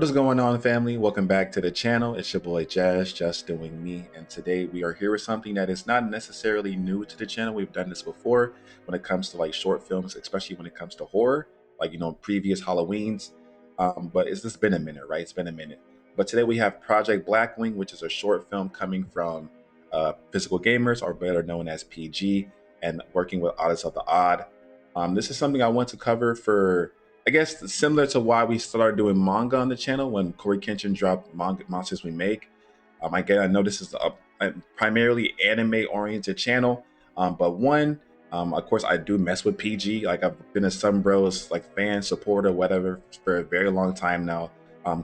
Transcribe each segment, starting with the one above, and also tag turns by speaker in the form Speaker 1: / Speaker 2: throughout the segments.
Speaker 1: What is going on, family? Welcome back to the channel. It's your boy Jazz, just doing me. And today we are here with something that is not necessarily new to the channel. We've done this before when it comes to like short films, especially when it comes to horror, like, previous Halloweens. But it's just been a minute, right? It's been a minute. But today we have Project Blackwing, which is a short film coming from Physical Gamers, or better known as PG, and working with Artists of the Odd. This is something I want to cover for, I guess, similar to why we started doing manga on the channel when Corey Kenshin dropped manga Monsters We Make. I know this is a primarily anime-oriented channel, but of course, I do mess with PG. Like, I've been a Sun Bros fan, supporter, whatever, for a very long time now.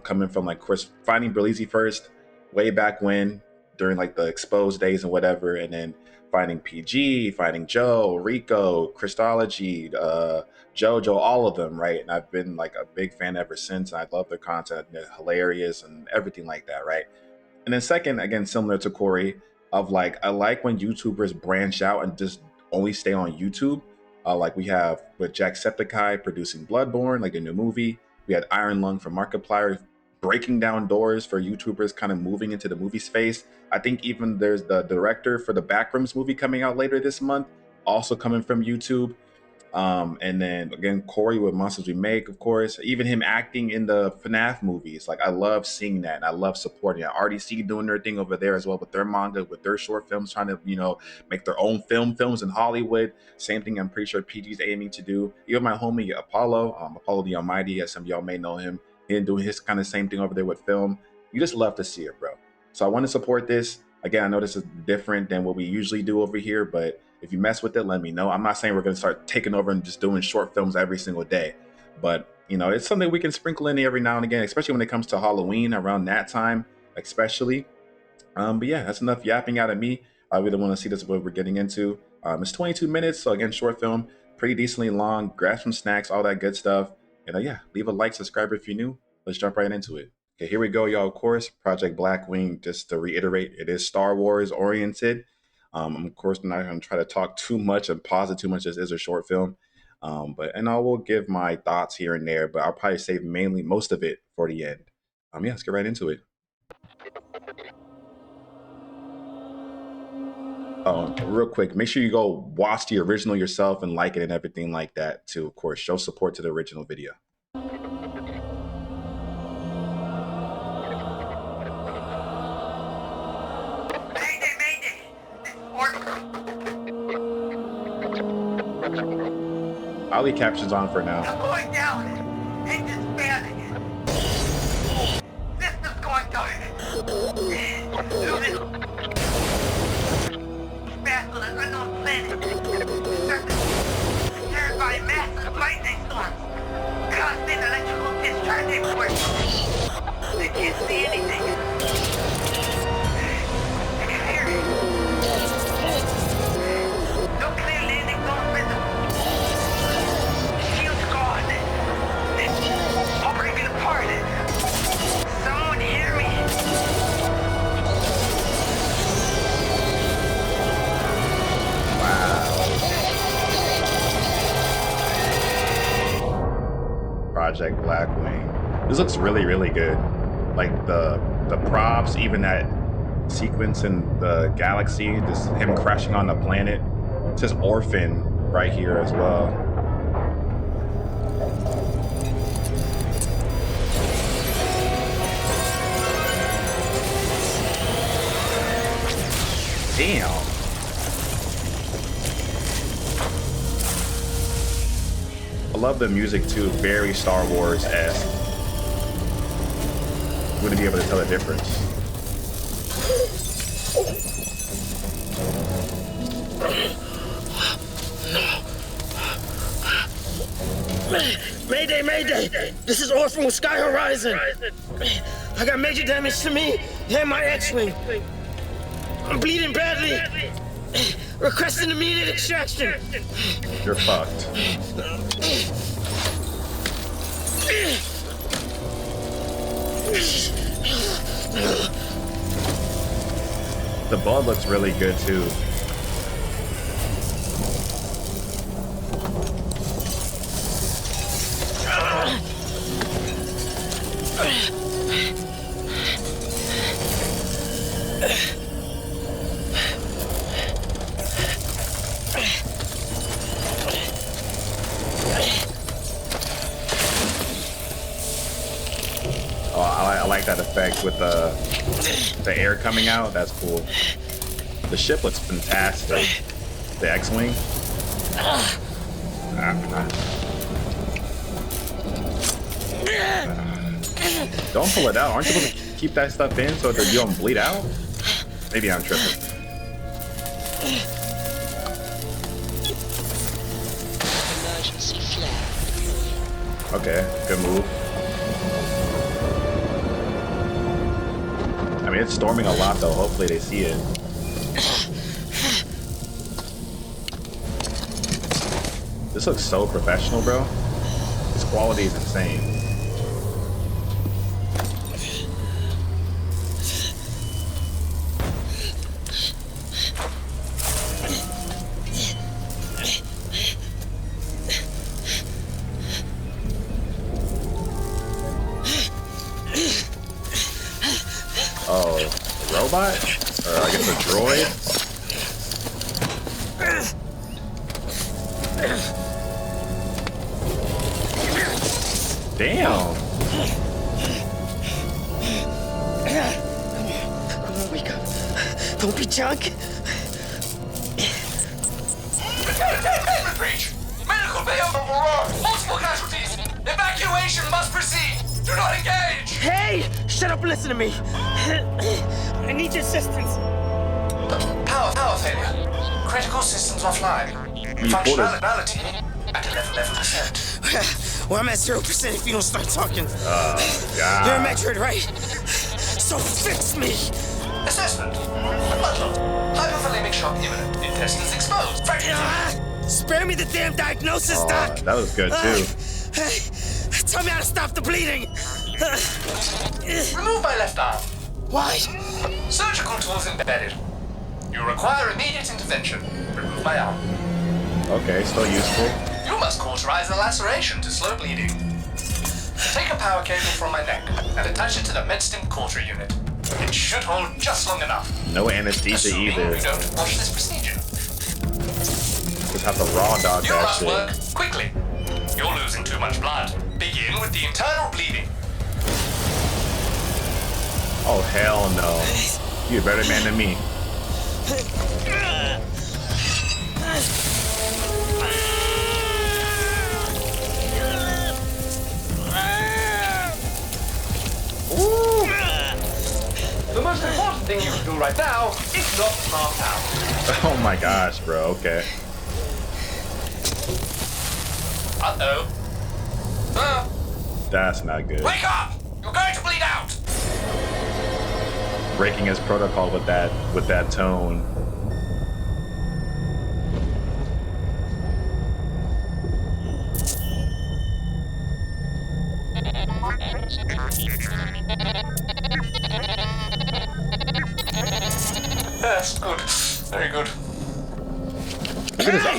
Speaker 1: Coming from, of course, finding Belize first, way back when, during the exposed days and whatever, and then finding PG, finding Joe, Rico, Christology, JoJo, all of them, right? And I've been a big fan ever since. I love their content. They're hilarious and everything like that, right? And then second, again, similar to Corey, I like when YouTubers branch out and just only stay on YouTube. We have with Jacksepticeye producing Bloodborne, the new movie. We had Iron Lung from Markiplier breaking down doors for YouTubers kind of moving into the movie space. I think even there's the director for the Backrooms movie coming out later this month, also coming from YouTube. And then again, Corey with Monsters We Make, of course, even him acting in the FNAF movies. I love seeing that and I love supporting it. RDC doing their thing over there as well with their manga, with their short films, trying to, make their own films in Hollywood. Same thing I'm pretty sure PG's aiming to do. Even my homie Apollo the Almighty, as some of y'all may know him, and doing his kind of same thing over there with film. You just love to see it, bro. So I want to support this. Again, I know this is different than what we usually do over here, but if you mess with it, let me know. I'm not saying we're going to start taking over and just doing short films every single day, but it's something we can sprinkle in every now and again, especially when it comes to Halloween, around that time, especially. But yeah, that's enough yapping out of me. I really want to see this, what we're getting into. It's 22 minutes, so again, short film, pretty decently long. Grab some snacks, all that good stuff. And yeah, leave a like, subscribe if you're new. Let's jump right into it. Okay, here we go, y'all. Of course, Project Blackwing, just to reiterate, it is Star Wars oriented. Of course, I'm not going to try to talk too much and pause it too much. This is a short film. And I will give my thoughts here and there, but I'll probably save most of it for the end. Yeah, let's get right into it. Real quick, make sure you go watch the original yourself and like it and everything like that too. Of course, show support to the original video. I'll leave captions on for now.
Speaker 2: I'm going down and disbanding. System's going dark. Through this vast and unknown planet. Surrounded by massive lightning storms. Constant electrical discharge everywhere. They can't see anything. They can hear it. No clear landing zone visible. Shield's gone. I'll break it apart. Someone hear me.
Speaker 1: Project Blackwing. This looks really, really good. The props, even that sequence in the galaxy, just him crashing on the planet. It says Orphan right here as well. Damn. I love the music too, very Star Wars-esque. You wouldn't be able to tell the difference.
Speaker 3: Mayday, Mayday! This is Orphan with Sky Horizon! I got major damage to me and my X-Wing. I'm bleeding badly. Requesting immediate extraction.
Speaker 1: You're fucked. The blood looks really good too. Oh, I like that effect with the air coming out. That's cool. The ship looks fantastic. The X-Wing. Don't pull it out. Aren't you supposed to keep that stuff in so that you don't bleed out? Maybe I'm tripping.
Speaker 4: Emergency flare.
Speaker 1: Okay, good move. I mean, it's storming a lot though. Hopefully they see it. This looks so professional, bro. This quality is insane. Oh, a robot? Or I guess a droid? Damn.
Speaker 3: Come on, wake up. Don't be junk.
Speaker 5: Containment breach! Medical bay overrun! Multiple casualties! Evacuation must proceed! Do not engage!
Speaker 3: Hey! Shut up and listen to me. I need your assistance.
Speaker 5: Power failure. Critical systems offline. Functionality at 11%.
Speaker 3: Well, I'm at 0% if you don't start talking.
Speaker 1: God.
Speaker 3: You're a Metroid, right? So fix me!
Speaker 5: Assessment. Blood loss. Hypothalamic shock imminent. Intestines exposed. Fracture.
Speaker 3: Spare me the damn diagnosis, Doc!
Speaker 1: That was good too.
Speaker 3: Tell me how to stop the bleeding!
Speaker 5: Remove my left arm.
Speaker 3: Why?
Speaker 5: Surgical tools embedded. You require immediate intervention. Remove my arm.
Speaker 1: Okay, still useful.
Speaker 5: You must cauterize the laceration to slow bleeding. Take a power cable from my neck and attach it to the MedStim cautery unit. It should hold just long enough.
Speaker 1: No anesthesia
Speaker 5: Assuming
Speaker 1: either.
Speaker 5: you don't watch this procedure.
Speaker 1: Just have to raw dog
Speaker 5: You
Speaker 1: that
Speaker 5: must
Speaker 1: shit.
Speaker 5: work quickly. You're losing too much blood. Begin with the internal bleeding.
Speaker 1: Oh hell no. You're a better man than me.
Speaker 5: The most important thing you can do right now is not pass out.
Speaker 1: Oh my gosh, bro. Okay.
Speaker 5: Uh-oh.
Speaker 1: That's not good.
Speaker 5: Wake up! You're going to bleed out!
Speaker 1: Breaking his protocol with that tone.
Speaker 5: Yes, good. Very good.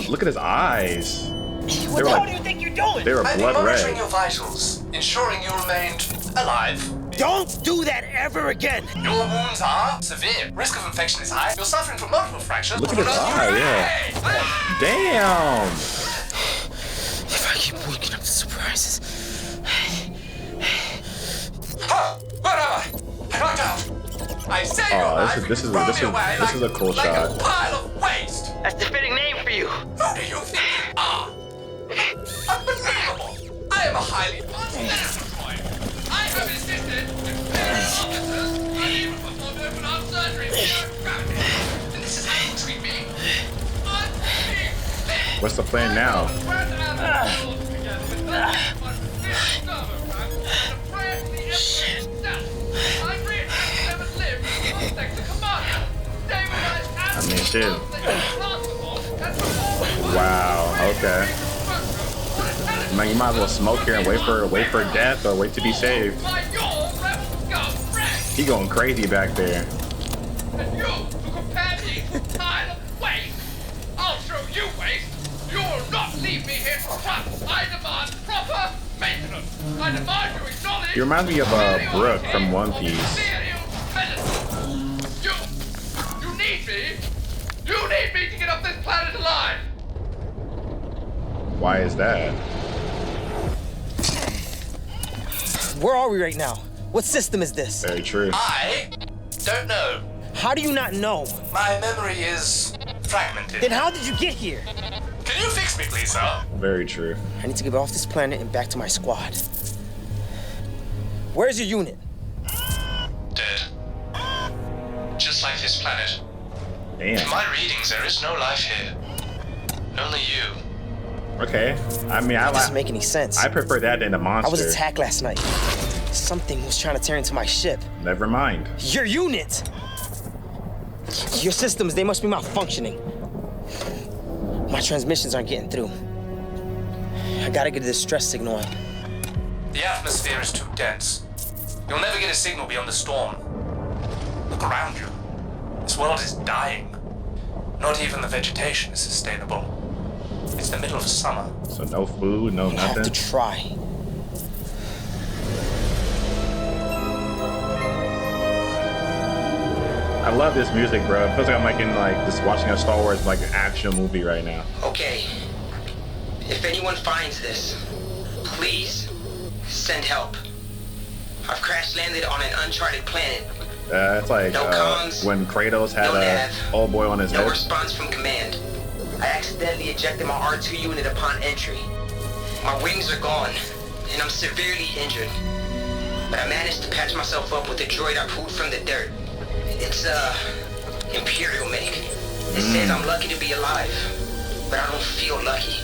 Speaker 1: Look at his eyes.
Speaker 3: What the hell do you think you're doing?
Speaker 1: They were
Speaker 5: I'm
Speaker 1: blood
Speaker 5: monitoring
Speaker 1: red.
Speaker 5: your vitals, ensuring you remained alive.
Speaker 3: Don't do that ever again!
Speaker 5: Your wounds are severe. Risk of infection is high. You're suffering from multiple fractures.
Speaker 1: Look at his eye, yeah. Damn.
Speaker 3: If I keep waking up to surprises.
Speaker 5: Huh? Where am I? I knocked out. I saved your life.
Speaker 1: this is a cool
Speaker 5: like
Speaker 1: shot.
Speaker 5: a pile of waste.
Speaker 3: That's the fitting name for you.
Speaker 5: Who do you think you are? Unbelievable. I am a highly advanced android. I have assisted with various officers and even performed open heart surgery without gravity. And this is how you treat me? Unbelievable.
Speaker 1: What's the plan now?
Speaker 3: Shit.
Speaker 1: I mean, shit. Wow. Okay. Man, you might as well smoke here and wait for death or wait to be saved. He going crazy back there.
Speaker 5: And you to compare me to pile of waste? I'll show you waste. You will not leave me here to rot. I demand proper Maintenance! I demand you acknowledge...
Speaker 1: He reminds me of Brooke from One Piece.
Speaker 5: You need me? You need me to get off this planet alive!
Speaker 1: Why is that?
Speaker 3: Where are we right now? What system is this?
Speaker 1: Very true.
Speaker 6: I don't know.
Speaker 3: How do you not know?
Speaker 6: My memory is fragmented.
Speaker 3: Then how did you get here?
Speaker 6: Can you fix me, please, sir?
Speaker 1: Very true.
Speaker 3: I need to get off this planet and back to my squad. Where's your unit?
Speaker 6: Dead. Just like this planet. In
Speaker 1: Damn.
Speaker 6: my readings, there is no life here. Only you.
Speaker 1: Okay. I mean,
Speaker 3: That doesn't make any sense.
Speaker 1: I prefer that than the monster.
Speaker 3: I was attacked last night. Something was trying to tear into my ship.
Speaker 1: Never mind.
Speaker 3: Your unit! Your systems, they must be malfunctioning. My transmissions aren't getting through. I gotta get a distress signal on.
Speaker 6: The atmosphere is too dense. You'll never get a signal beyond the storm. Look around you. This world is dying. Not even the vegetation is sustainable. It's the middle of summer.
Speaker 1: So no food, no
Speaker 3: I have
Speaker 1: nothing.
Speaker 3: to try.
Speaker 1: I love this music, bro. It feels like I'm like in like just watching a Star Wars like action movie right now.
Speaker 3: Okay. If anyone finds this, please send help. I've crash landed on an uncharted planet.
Speaker 1: It's like
Speaker 3: No comms,
Speaker 1: when Kratos had
Speaker 3: no
Speaker 1: a
Speaker 3: nav,
Speaker 1: old boy on his
Speaker 3: No
Speaker 1: head.
Speaker 3: response from command. I accidentally ejected my R2 unit upon entry. My wings are gone, and I'm severely injured. But I managed to patch myself up with a droid I pulled from the dirt. It's, Imperial make. It says I'm lucky to be alive, but I don't feel lucky.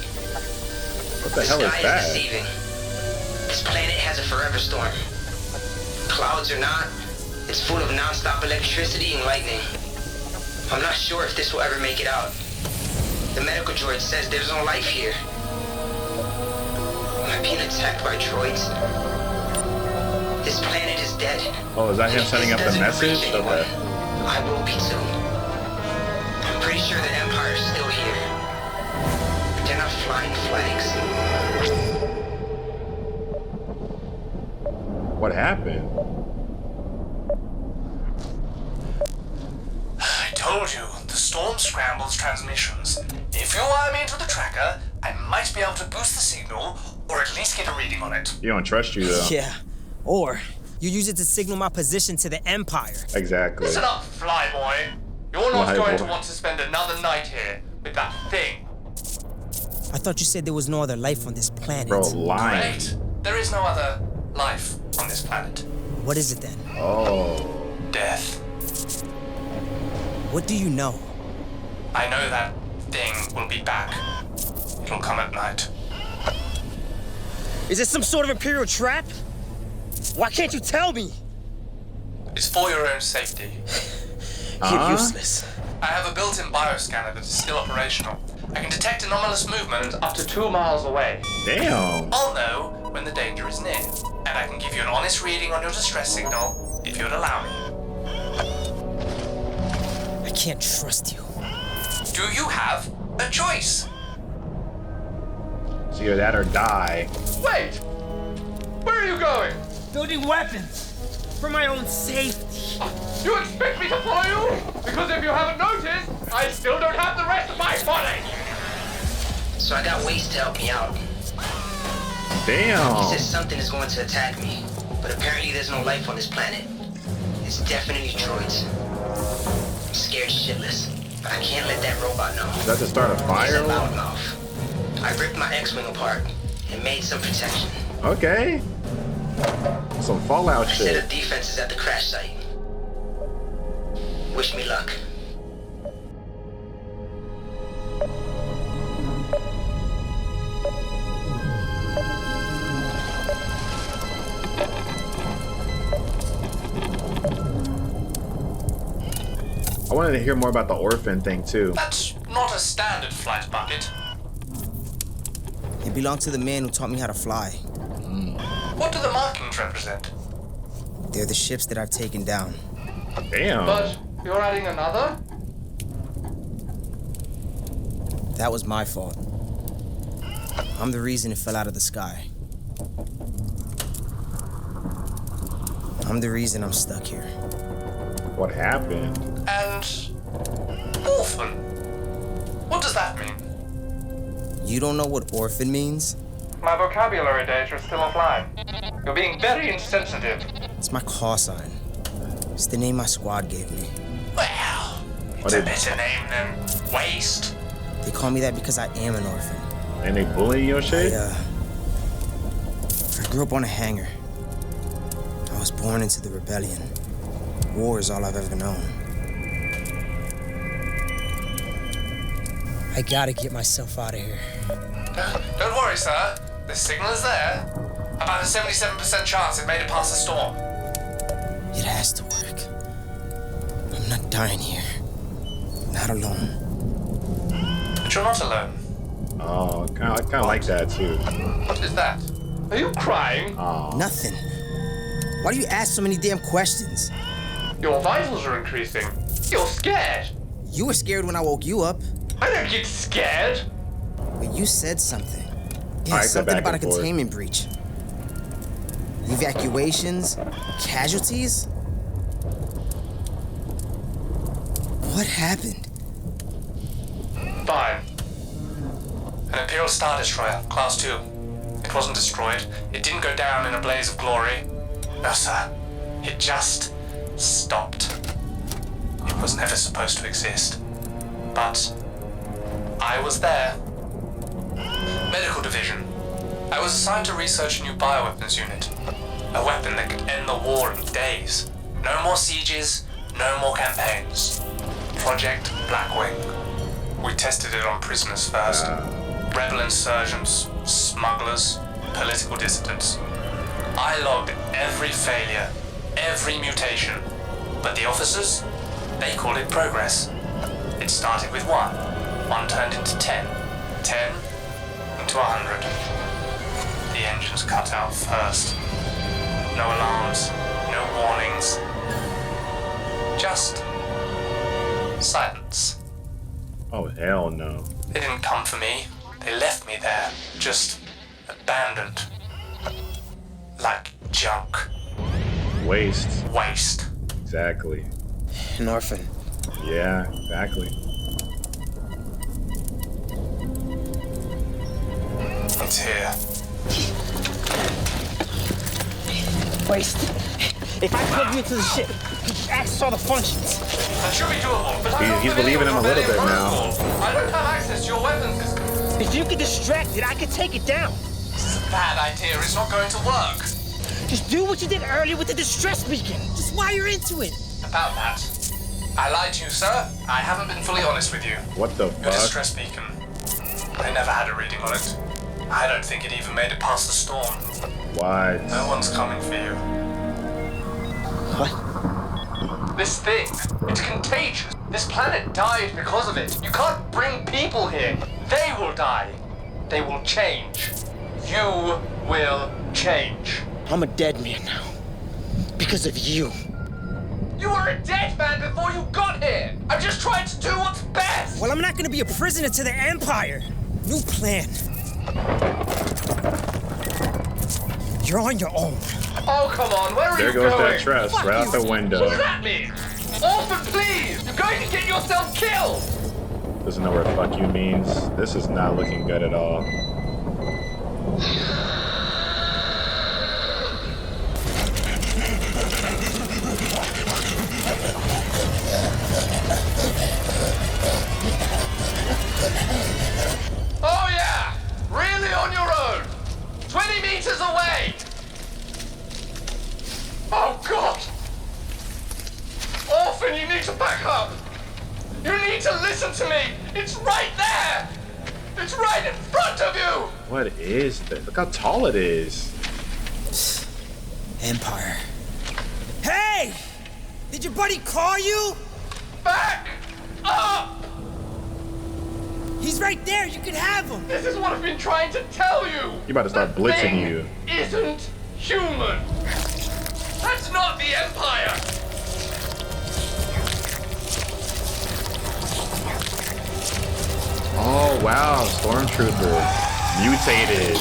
Speaker 1: What the hell is
Speaker 3: sky
Speaker 1: that?
Speaker 3: is deceiving. This planet has a forever storm. Clouds or not, it's full of non-stop electricity and lightning. I'm not sure if this will ever make it out. The medical droid says there's no life here. Am I being attacked by droids? This planet is dead.
Speaker 1: Oh, is that him
Speaker 3: If
Speaker 1: setting
Speaker 3: this
Speaker 1: up the
Speaker 3: doesn't
Speaker 1: message?
Speaker 3: reach anyone,
Speaker 1: Okay.
Speaker 3: I will be too. I'm pretty sure the Empire is still here. But they're not flying flags.
Speaker 1: What happened?
Speaker 6: I told you, the storm scrambles transmissions. If you wire me into the tracker, I might be able to boost the signal, or at least get a reading on it.
Speaker 1: He don't trust you though.
Speaker 7: Yeah. Or you use it to signal my position to the Empire.
Speaker 1: Exactly.
Speaker 5: Listen up, flyboy. You're not
Speaker 1: Flyboy.
Speaker 5: going to want to spend another night here with that thing.
Speaker 7: I thought you said there was no other life on this planet.
Speaker 1: Bro, lying.
Speaker 6: Great. There is no other life on this planet.
Speaker 7: What is it then?
Speaker 1: Oh.
Speaker 6: Death.
Speaker 7: What do you know?
Speaker 6: I know that thing will be back. It'll come at night.
Speaker 3: Is this some sort of Imperial trap? Why can't you tell me?
Speaker 6: It's for your own safety.
Speaker 3: You're useless.
Speaker 6: I have a built-in bioscanner that is still operational. I can detect anomalous movement up to 2 miles away.
Speaker 1: Damn.
Speaker 6: I'll know when the danger is near, and I can give you an honest reading on your distress signal if you'd allow me.
Speaker 7: I can't trust you.
Speaker 6: Do you have a choice?
Speaker 1: It's either that or die.
Speaker 5: Wait! Where are you going?
Speaker 3: Building weapons for my own safety.
Speaker 5: You expect me to follow you? Because if you haven't noticed, I still don't have the rest of my body!
Speaker 3: So I got Waste to help me out. He
Speaker 1: Damn.
Speaker 3: says something is going to attack me, but apparently there's no life on this planet. It's definitely droids. I'm scared shitless, but I can't let that robot know.
Speaker 1: Is that to start a
Speaker 3: He's
Speaker 1: fire?
Speaker 3: a loudmouth. I ripped my X-Wing apart and made some protection.
Speaker 1: Okay. Some Fallout
Speaker 3: I set
Speaker 1: shit.
Speaker 3: up defenses at the crash site. Wish me luck.
Speaker 1: I wanted to hear more about the orphan thing too.
Speaker 6: That's not a standard flight bucket.
Speaker 7: It belonged to the man who taught me how to fly.
Speaker 6: What do the markings represent?
Speaker 7: They're the ships that I've taken down.
Speaker 1: Damn.
Speaker 5: But you're adding another?
Speaker 7: That was my fault. I'm the reason it fell out of the sky. I'm the reason I'm stuck here.
Speaker 1: What happened?
Speaker 6: And orphan. What does that mean?
Speaker 7: You don't know what orphan means?
Speaker 6: My vocabulary data is still offline. You're being very insensitive.
Speaker 7: It's my call sign. It's the name my squad gave me.
Speaker 6: Well, it's a better name than waste.
Speaker 7: They call me that because I am an orphan.
Speaker 1: And they bullying your shit?
Speaker 7: I grew up on a hangar. I was born into the rebellion. War is all I've ever known. I gotta get myself out of here.
Speaker 6: Don't worry, sir. The signal is there. About a 77% chance it made it past the storm.
Speaker 7: It has to work. I'm not dying here. Not alone.
Speaker 6: But you're not alone.
Speaker 1: Oh, I kind of like that too.
Speaker 6: What is that? Are you crying?
Speaker 1: Oh,
Speaker 7: Nothing. Why do you ask so many damn questions?
Speaker 6: Your vitals are increasing. You're scared.
Speaker 7: You were scared when I woke you up.
Speaker 6: I don't get scared.
Speaker 7: But you said something. Yeah,
Speaker 1: Alright,
Speaker 7: something
Speaker 1: back
Speaker 7: about a
Speaker 1: and forth.
Speaker 7: containment breach. Evacuations? Casualties? What happened?
Speaker 6: Fine. An Imperial Star Destroyer, Class 2. It wasn't destroyed. It didn't go down in a blaze of glory. No, sir. It just stopped. It was never supposed to exist. But I was there. Medical Division. I was assigned to research a new bioweapons unit. A weapon that could end the war in days. No more sieges, no more campaigns. Project Blackwing. We tested it on prisoners first. Rebel insurgents, smugglers, political dissidents. I logged every failure, every mutation. But the officers, they called it progress. It started with 1. 1 turned into 10. 10 into 100. The engines cut out first. No alarms, no warnings. Just silence.
Speaker 1: oh hell no.
Speaker 6: They didn't come for me. They left me there, just abandoned. Like junk.
Speaker 1: Waste.
Speaker 6: Waste.
Speaker 1: Exactly.
Speaker 7: An orphan.
Speaker 1: Yeah, exactly.
Speaker 6: It's here.
Speaker 3: Waste. If I plug you into the ship, you just access all the functions.
Speaker 6: That should be doable, but I'm not
Speaker 1: He's
Speaker 6: familiar
Speaker 1: believing
Speaker 6: with
Speaker 1: him a little
Speaker 6: rebellion
Speaker 1: bit now.
Speaker 6: protocol. I don't have access to your weapons system.
Speaker 3: If you get distracted, I can take it down.
Speaker 6: This is a bad idea. It's not going to work.
Speaker 3: Just do what you did earlier with the distress beacon.
Speaker 7: Just wire into it.
Speaker 6: About that. I lied to you, sir. I haven't been fully honest with you.
Speaker 1: What the
Speaker 6: Your
Speaker 1: fuck?
Speaker 6: distress beacon. I never had a reading on it. I don't think it even made it past the storm.
Speaker 1: What?
Speaker 6: No one's coming for you.
Speaker 3: What?
Speaker 6: This thing, it's contagious. This planet died because of it. You can't bring people here. They will die. They will change. You will change.
Speaker 3: I'm a dead man now. Because of you.
Speaker 6: You were a dead man before you got here. I'm just trying to do what's best.
Speaker 7: Well, I'm not gonna be a prisoner to the Empire. New plan. You're on your own.
Speaker 6: Oh, come on. Where are
Speaker 1: There
Speaker 6: you
Speaker 1: goes
Speaker 6: going?
Speaker 1: that trust
Speaker 7: Fuck
Speaker 1: right out
Speaker 7: you.
Speaker 1: the
Speaker 6: What
Speaker 1: window.
Speaker 6: does that mean? Orphan, please! You're going to get yourself killed!
Speaker 1: Doesn't know what fuck you means. This is not looking good at all.
Speaker 6: Oh yeah! Really on your own! 20 meters away! Oh god! Orphan, you need to back up! You need to listen to me! It's right there! It's right in front of you!
Speaker 1: What is that? Look how tall it is.
Speaker 7: Empire. Hey! Did your buddy call you?
Speaker 6: Back up!
Speaker 7: He's right there. You can have him.
Speaker 6: This is what I've been trying to tell you!
Speaker 1: You about to start
Speaker 6: That
Speaker 1: blitzing
Speaker 6: thing
Speaker 1: you.
Speaker 6: Isn't human! That's not the Empire!
Speaker 1: Oh wow, stormtrooper. Mutated.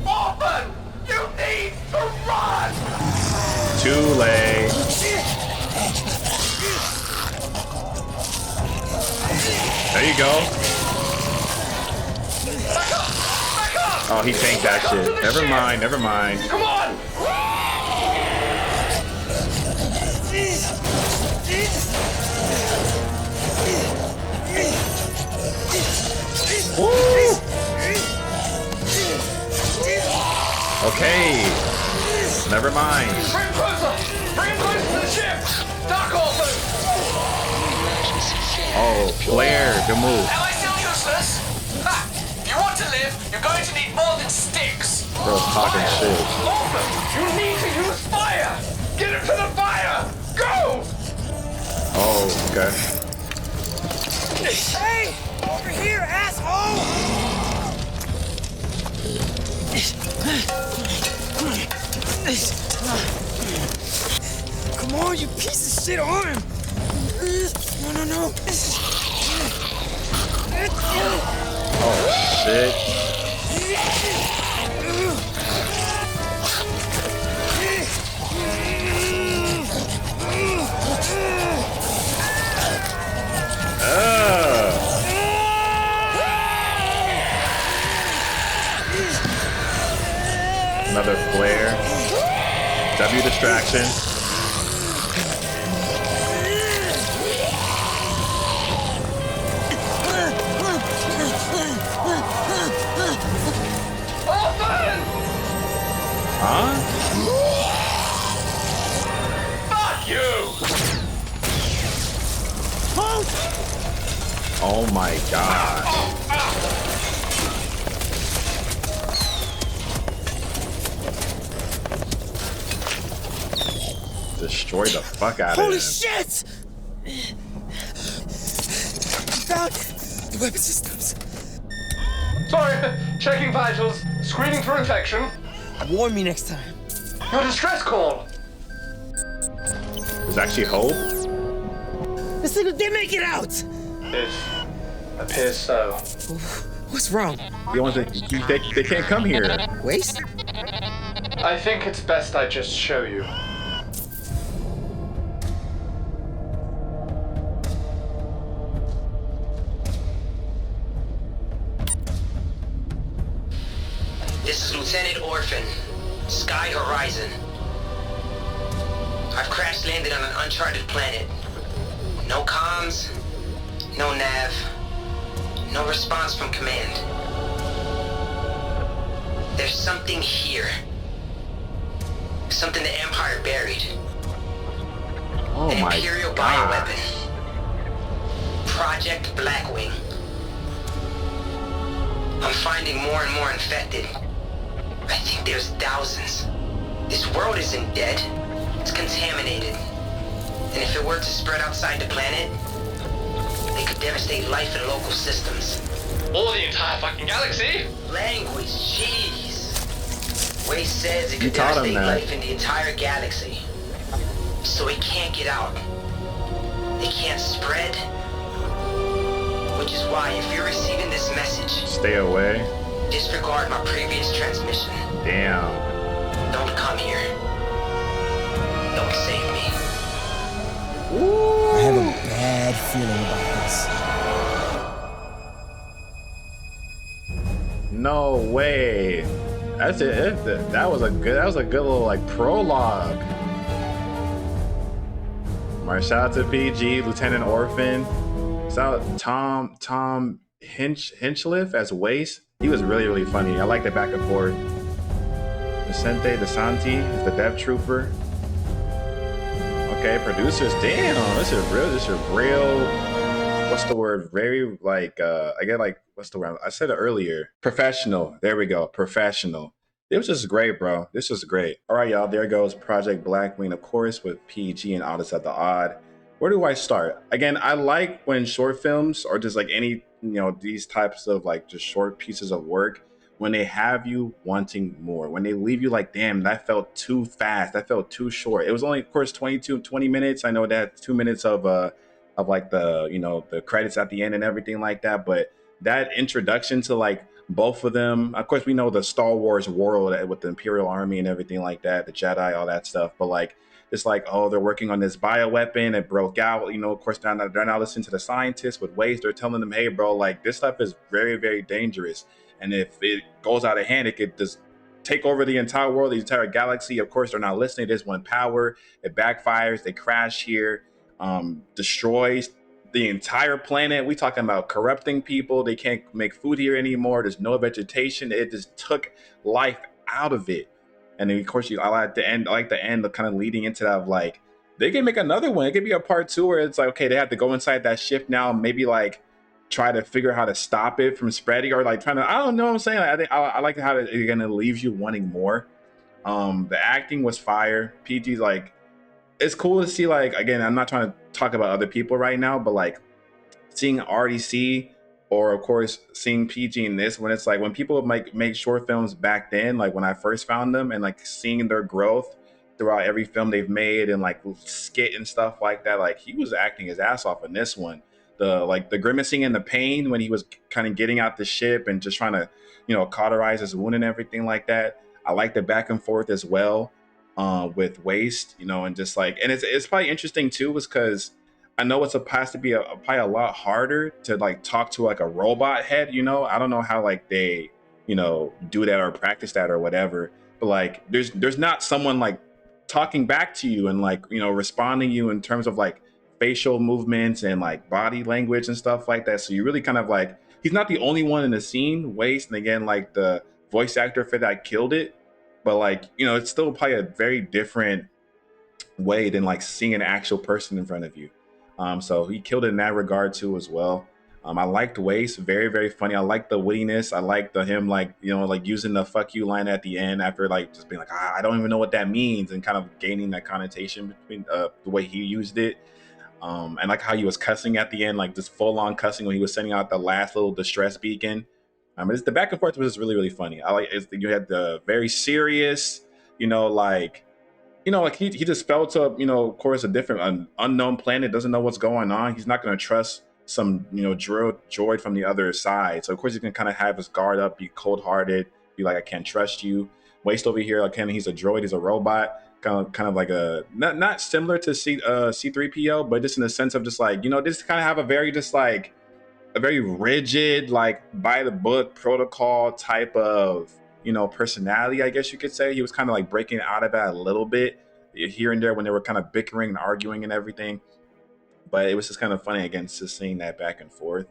Speaker 6: Orphan!
Speaker 1: Too late. There you go. Oh, he tanked that shit. Never mind, never mind.
Speaker 5: Come on!
Speaker 1: Woo! Okay. Never mind.
Speaker 5: Bring him closer! Bring him closer to the ship! Dark orphan!
Speaker 1: Oh, Blair, good move.
Speaker 6: Am I still useless? Ha! If you want to live, you're going to need more than sticks.
Speaker 1: Bro's talking shit.
Speaker 5: Orphan, you need to use fire! Get him to the fire! Go!
Speaker 1: Oh, okay.
Speaker 3: Hey! Over here, asshole! Come on, you piece of shit arm! No.
Speaker 1: Oh, shit. Another flare. W distraction.
Speaker 5: Orphan!
Speaker 1: Huh?
Speaker 5: Fuck you!
Speaker 1: Oh my god. Destroy the fuck out of
Speaker 3: Holy
Speaker 1: him.
Speaker 3: shit! Found the weapon systems.
Speaker 5: Sorry, checking vitals, screening for infection.
Speaker 3: Warn me next time.
Speaker 5: Your distress call.
Speaker 1: There's actually hope.
Speaker 3: This thing did make it out!
Speaker 5: It appears so.
Speaker 3: What's wrong?
Speaker 1: They can't come here.
Speaker 3: Waste?
Speaker 5: I think it's best I just show you.
Speaker 7: This is Lieutenant Orphan, Sky Horizon. I've crash landed on an uncharted planet. No comms, no nav, no response from command. There's something here. Something the Empire buried.
Speaker 1: Oh
Speaker 7: An
Speaker 1: my
Speaker 7: Imperial
Speaker 1: god.
Speaker 7: bioweapon. Project Blackwing. I'm finding more and more infected. I think there's thousands. This world isn't dead. It's contaminated. And if it were to spread outside the planet, they could devastate life in local systems.
Speaker 5: Or the entire fucking galaxy.
Speaker 7: Language, jeez. Waste says it
Speaker 1: You
Speaker 7: could
Speaker 1: taught him
Speaker 7: devastate
Speaker 1: that.
Speaker 7: life in the entire galaxy. So it can't get out. It can't spread. Which is why if you're receiving this message,
Speaker 1: Stay away.
Speaker 7: disregard my previous transmission.
Speaker 1: Damn.
Speaker 7: Don't come here. Don't save me.
Speaker 3: I have a bad feeling about this.
Speaker 1: No way. That's it. That was a good little like prologue. Alright, shout out to PG, Lieutenant Orphan. Shout out Tom Hinchliff as Waste. He was really funny. I like the back and forth. Vicente DeSanti is the Death Trooper. Okay, producers. Damn, this is real. What's the word? Very like I get like what's the word? I said it earlier. Professional. There we go. Professional. It was just great, bro. This was great. All right, y'all. There goes Project Blackwing, of course, with PG and Odyssey at the Odd. Where do I start? Again, I like when short films or just like any, these types of like just short pieces of work, when they have you wanting more, when they leave you like, damn, that felt too fast. That felt too short. It was only, of course, 20 minutes. I know that 2 minutes of like the, the credits at the end and everything like that. But that introduction to like both of them. Of course, we know the Star Wars world with the Imperial Army and everything like that, the Jedi, all that stuff. But like, it's like, oh, they're working on this bioweapon. It broke out. Of course, they're not listening to the scientists with waste. They're telling them, hey, bro, like this stuff is very, very dangerous. And if it goes out of hand, it could just take over the entire world, the entire galaxy. Of course, they're not listening. They just want power. It backfires. They crash here, destroys the entire planet. We talking about corrupting people. They can't make food here anymore. There's no vegetation. It just took life out of it. And then of course I like the end. I like the end, kind of leading into that of like they can make another one. It could be a part two where it's like, okay, they have to go inside that ship now, maybe like try to figure out how to stop it from spreading, or like trying to, I don't know what I'm saying. I think I like how it again, it leaves you wanting more. The acting was fire. PG's like, it's cool to see, like, again, I'm not trying to talk about other people right now, but like seeing RDC, or of course seeing PG in this, when it's like when people make short films back then, like when I first found them, and like seeing their growth throughout every film they've made, and like skit and stuff like that, like he was acting his ass off in this one. The grimacing and the pain when he was kind of getting out the ship and just trying to cauterize his wound and everything like that. I like the back and forth as well, with Waste, and just like, and it's probably interesting too, was because I know it's supposed to be probably a lot harder to like talk to like a robot head. I don't know how like they do that or practice that or whatever. But like there's not someone like talking back to you and like responding you in terms of like facial movements and like body language and stuff like that. So you really kind of like, he's not the only one in the scene, Waste, and again like the voice actor for that killed it. But like it's still probably a very different way than like seeing an actual person in front of you. So he killed it in that regard too as well. I liked Waste, very very funny. I like the wittiness. I like the him like like using the "fuck you" line at the end after like just being like, I don't even know what that means, and kind of gaining that connotation between the way he used it. And like how he was cussing at the end, like just full on cussing when he was sending out the last little distress beacon. It's the back and forth was really really funny. I like you had the very serious, like like he just fell to of course a different unknown planet, doesn't know what's going on. He's not going to trust some droid from the other side, so of course he's going to kind of have his guard up, be cold hearted, be like, I can't trust you. Waste over here, like, he's a droid, he's a robot, kind of like a not similar to C3PO, but just in the sense of just like just kind of have a very just like a very rigid, like by the book protocol type of personality, I guess you could say. He was kind of like breaking out of that a little bit here and there when they were kind of bickering and arguing and everything. But it was just kind of funny again, just seeing that back and forth.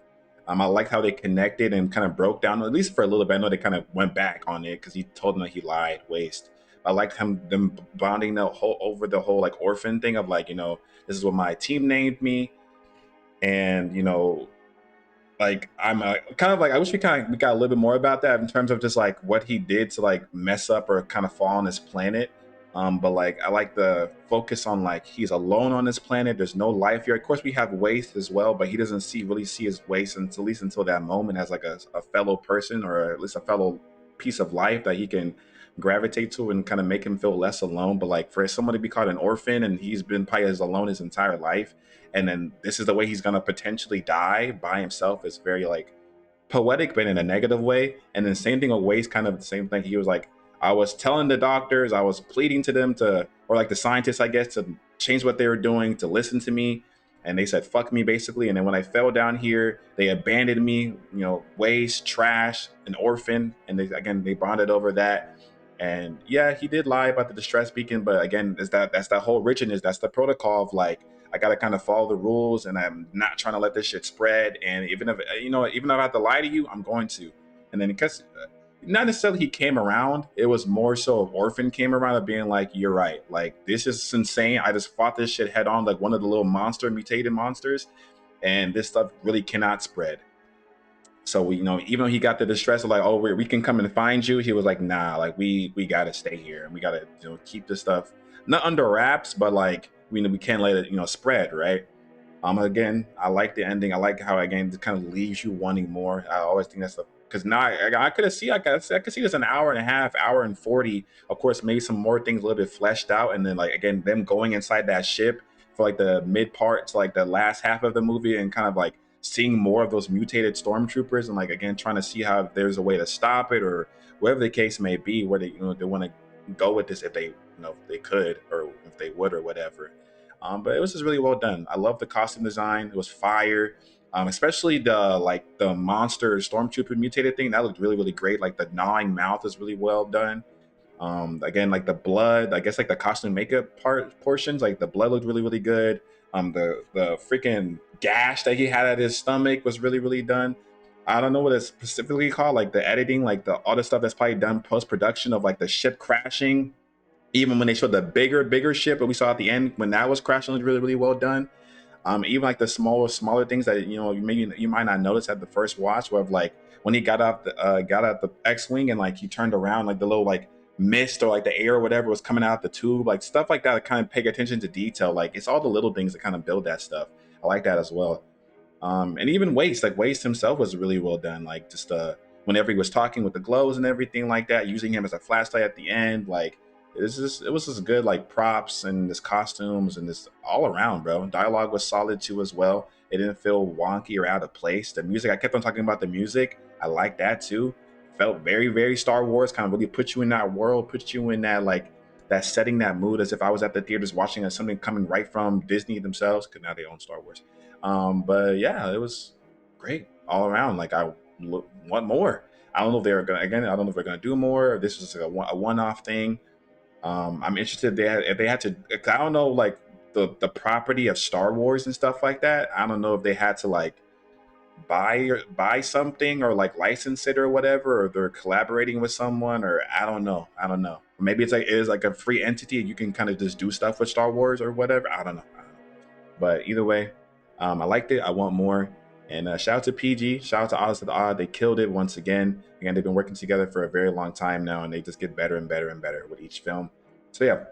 Speaker 1: I like how they connected and kind of broke down, at least for a little bit. I know they kind of went back on it because he told them that he lied, Waste. I liked them bonding the whole over the whole like orphan thing of like, this is what my team named me. And like I'm kind of like, I wish we got a little bit more about that in terms of just like what he did to like mess up or kind of fall on this planet. But like I like the focus on like he's alone on this planet. There's no life here. Of course, we have Waste as well, but he doesn't really see his Waste until, at least until that moment, as like a fellow person, or at least a fellow piece of life that he can gravitate to and kind of make him feel less alone. But like for someone to be called an orphan and he's been probably as alone his entire life, and then this is the way he's gonna potentially die by himself, is very like poetic, but in a negative way. And then same thing with Waste, kind of the same thing. He was like, I was telling the doctors, I was pleading to them to, or like the scientists, I guess, to change what they were doing, to listen to me. And they said, fuck me, basically. And then when I fell down here, they abandoned me, Waste, trash, an orphan. And they bonded over that. And yeah, he did lie about the distress beacon. But again, that's that whole rigidness. That's the protocol of like, I got to kind of follow the rules, and I'm not trying to let this shit spread. And even if, even if I have to lie to you, I'm going to. And then because not necessarily he came around, it was more so Orphan came around of being like, you're right, like this is insane. I just fought this shit head on, like one of the little mutated monsters, and this stuff really cannot spread. So we, even though he got the distress of like, oh, we can come and find you, he was like, nah, like we got to stay here and we got to keep this stuff not under wraps, but like we can't let it spread, right? Again, I like the ending. I like how again it kind of leaves you wanting more. I always think that's the, because now I could see this an hour and a half, hour and 40. Of course, maybe some more things a little bit fleshed out, and then like again them going inside that ship for like the mid part to like the last half of the movie, and kind of like seeing more of those mutated stormtroopers, and like again trying to see how if there's a way to stop it or whatever the case may be, where they they want to go with this if they if they could or if they would or whatever. But it was just really well done. I love the costume design. It was fire. Especially the monster stormtrooper mutated thing that looked really really great. Like the gnawing mouth is really well done. Again, like the blood, I guess like the costume makeup portions, like the blood looked really really good. The freaking gash that he had at his stomach was really really done. I don't know what it's specifically called, like the editing, like the all the stuff that's probably done post production of like the ship crashing. Even when they showed the bigger ship that we saw at the end when that was crashing, was really really well done. Even like the smaller things that maybe you might not notice at the first watch, where like when he got out the X-wing and like he turned around, like the little like mist or like the air or whatever was coming out the tube, like stuff like that. I kind of pay attention to detail. Like it's all the little things that kind of build that stuff. I like that as well. And even Waste himself was really well done. Like just whenever he was talking with the glows and everything like that, using him as a flashlight at the end, like it was just good like props and this costumes and this all around, bro. Dialogue was solid too as well. It didn't feel wonky or out of place. The music, I kept on talking about the music. I like that too. Felt very, very Star Wars, kind of really put you in that world, put you in that like that setting, that mood, as if I was at the theaters watching something coming right from Disney themselves, because now they own Star Wars. But yeah, it was great all around. Like want more. I don't know if they're gonna again. I don't know if they're gonna do more. Or this is like a one-off thing. I'm interested if they had to. 'Cause I don't know, like the property of Star Wars and stuff like that. I don't know if they had to like buy something or like license it or whatever, or they're collaborating with someone, or I don't know. I don't know. Maybe it is like a free entity. You can kind of just do stuff with Star Wars or whatever. I don't know. But either way, I liked it. I want more. And shout out to PG. Shout out to Odds to the Odd. They killed it once again. Again, they've been working together for a very long time now, and they just get better and better and better with each film. So yeah,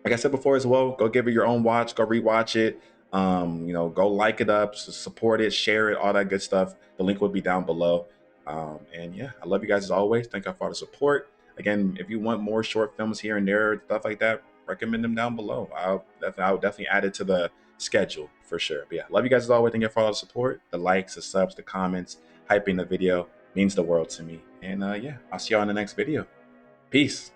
Speaker 1: like I said before as well, go give it your own watch. Go rewatch it. Go like it up, support it, share it, all that good stuff. The link will be down below. And yeah, I love you guys as always. Thank you for all the support. Again, if you want more short films here and there, stuff like that, recommend them down below. I would definitely add it to the schedule for sure. But yeah, love you guys as always. Thank you for all the support, the likes, the subs, the comments, hyping the video means the world to me. And yeah, I'll see y'all in the next video. Peace.